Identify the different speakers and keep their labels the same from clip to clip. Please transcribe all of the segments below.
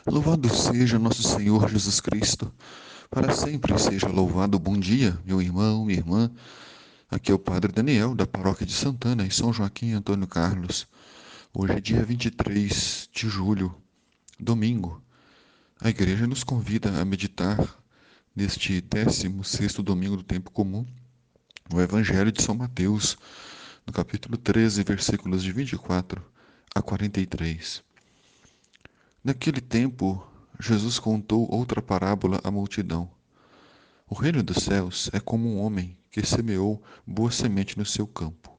Speaker 1: Louvado seja nosso Senhor Jesus Cristo, para sempre seja louvado. Bom dia, meu irmão, minha irmã. Aqui é o Padre Daniel, da Paróquia de Santana, em São Joaquim Antônio Carlos. Hoje é dia 23 de julho, domingo. A igreja nos convida a meditar neste 16º domingo do tempo comum, o Evangelho de São Mateus, no capítulo 13, versículos de 24 a 43. Naquele tempo, Jesus contou outra parábola à multidão. O reino dos céus é como um homem que semeou boa semente no seu campo.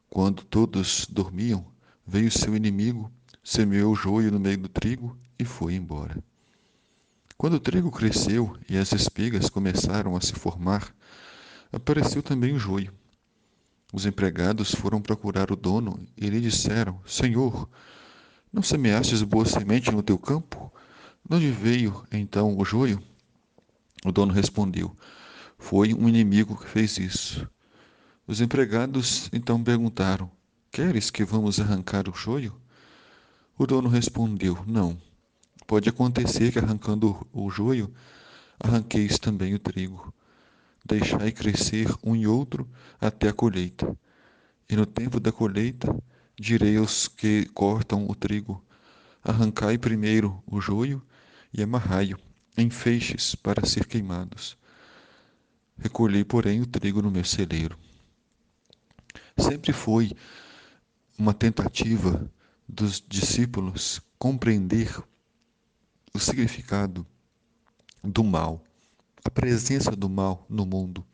Speaker 1: Quando todos dormiam, veio seu inimigo, semeou joio no meio do trigo e foi embora. Quando o trigo cresceu e as espigas começaram a se formar, apareceu também o joio. Os empregados foram procurar o dono e lhe disseram: Senhor, não semeastes boa semente no teu campo? De onde veio então o joio? O dono respondeu: Foi um inimigo que fez isso. Os empregados então perguntaram: Queres que vamos arrancar o joio? O dono respondeu: Não. Pode acontecer que arrancando o joio, arranqueis também o trigo. Deixai crescer um e outro até a colheita. E no tempo da colheita, direi aos que cortam o trigo: Arrancai primeiro o joio e amarrai-o em feixes para ser queimados. Recolhei, porém, o trigo no meu celeiro. Sempre foi uma tentativa dos discípulos compreender o significado do mal, a presença do mal no mundo,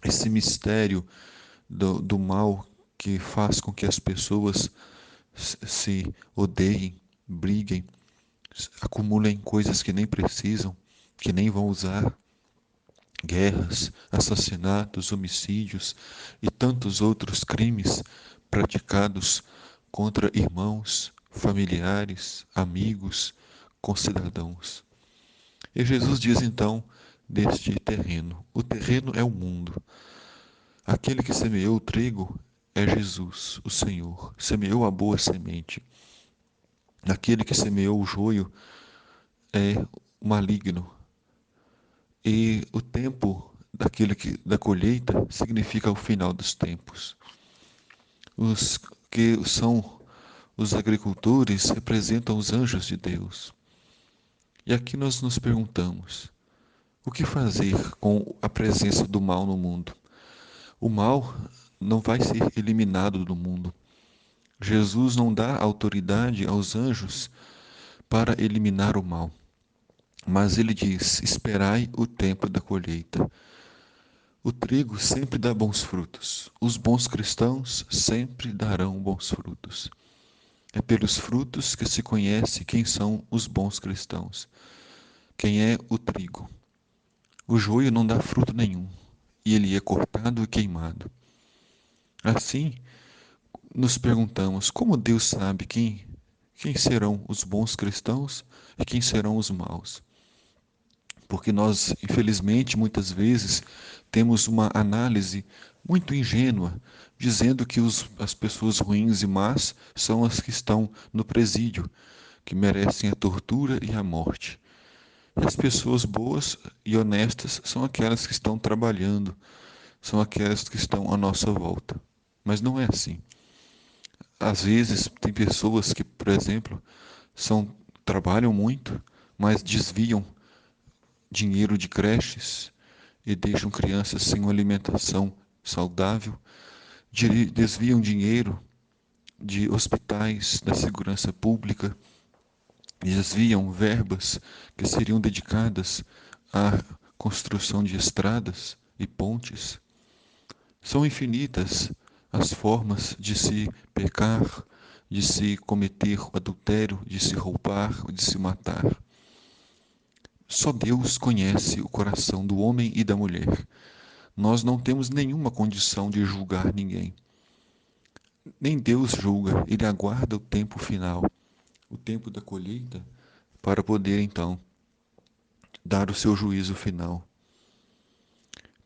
Speaker 1: esse mistério do mal que faz com que as pessoas se odeiem, briguem, acumulem coisas que nem precisam, que nem vão usar, guerras, assassinatos, homicídios e tantos outros crimes praticados contra irmãos, familiares, amigos, concidadãos. E Jesus diz então deste terreno: o terreno é o mundo. Aquele que semeou o trigo é Jesus, o Senhor, semeou a boa semente. Aquele que semeou o joio é o maligno. E o tempo da colheita significa o final dos tempos. Os que são os agricultores representam os anjos de Deus. E aqui nós nos perguntamos: o que fazer com a presença do mal no mundo? O mal não vai ser eliminado do mundo. Jesus não dá autoridade aos anjos para eliminar o mal. Mas ele diz: esperai o tempo da colheita. O trigo sempre dá bons frutos. Os bons cristãos sempre darão bons frutos. É pelos frutos que se conhece quem são os bons cristãos. Quem é o trigo? O joio não dá fruto nenhum, e ele é cortado e queimado. Assim, nos perguntamos como Deus sabe quem serão os bons cristãos e quem serão os maus. Porque nós, infelizmente, muitas vezes temos uma análise muito ingênua, dizendo que as pessoas ruins e más são as que estão no presídio, que merecem a tortura e a morte. E as pessoas boas e honestas são aquelas que estão trabalhando, são aquelas que estão à nossa volta. Mas não é assim. Às vezes, tem pessoas que, por exemplo, trabalham muito, mas desviam dinheiro de creches e deixam crianças sem uma alimentação saudável, desviam dinheiro de hospitais, da segurança pública, desviam verbas que seriam dedicadas à construção de estradas e pontes. São infinitas as formas de se pecar, de se cometer o adultério, de se roubar, de se matar. Só Deus conhece o coração do homem e da mulher. Nós não temos nenhuma condição de julgar ninguém. Nem Deus julga, ele aguarda o tempo final, o tempo da colheita, para poder então dar o seu juízo final.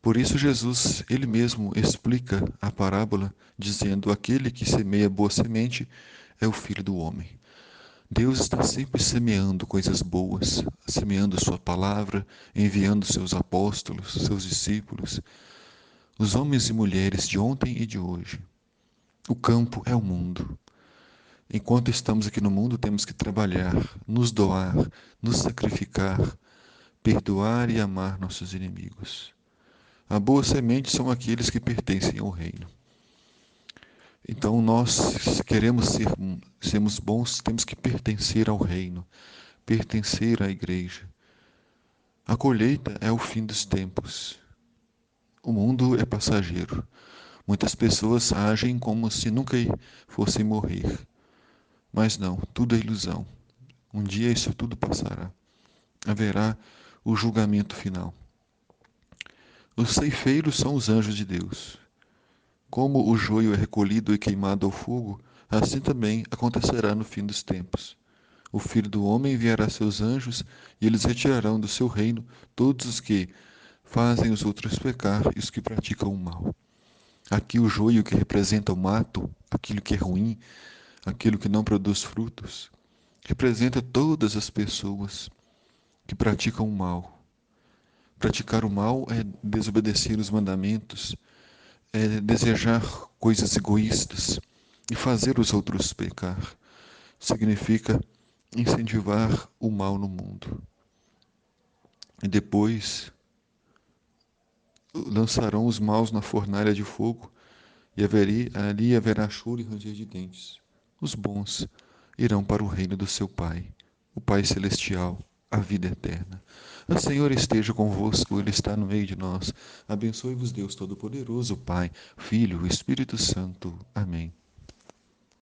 Speaker 1: Por isso Jesus, ele mesmo explica a parábola dizendo: aquele que semeia boa semente é o filho do homem. Deus está sempre semeando coisas boas, semeando Sua palavra, enviando seus apóstolos, seus discípulos, os homens e mulheres de ontem e de hoje. O campo é o mundo. Enquanto estamos aqui no mundo, temos que trabalhar, nos doar, nos sacrificar, perdoar e amar nossos inimigos. A boa semente são aqueles que pertencem ao reino. Então, nós, se queremos sermos bons, temos que pertencer ao reino, pertencer à igreja. A colheita é o fim dos tempos. O mundo é passageiro. Muitas pessoas agem como se nunca fossem morrer. Mas não, tudo é ilusão. Um dia isso tudo passará. Haverá o julgamento final. Os ceifeiros são os anjos de Deus. Como o joio é recolhido e queimado ao fogo, assim também acontecerá no fim dos tempos. O Filho do Homem enviará seus anjos, e eles retirarão do seu reino todos os que fazem os outros pecar e os que praticam o mal. Aqui o joio que representa o mato, aquilo que é ruim, aquilo que não produz frutos, representa todas as pessoas que praticam o mal. Praticar o mal é desobedecer os mandamentos, é desejar coisas egoístas e fazer os outros pecar. Significa incentivar o mal no mundo. E depois lançarão os maus na fornalha de fogo, e ali haverá choro e ranger de dentes. Os bons irão para o reino do seu Pai, o Pai Celestial, a vida eterna. O Senhor esteja convosco, Ele está no meio de nós. Abençoe-vos, Deus Todo-Poderoso, Pai, Filho e Espírito Santo. Amém.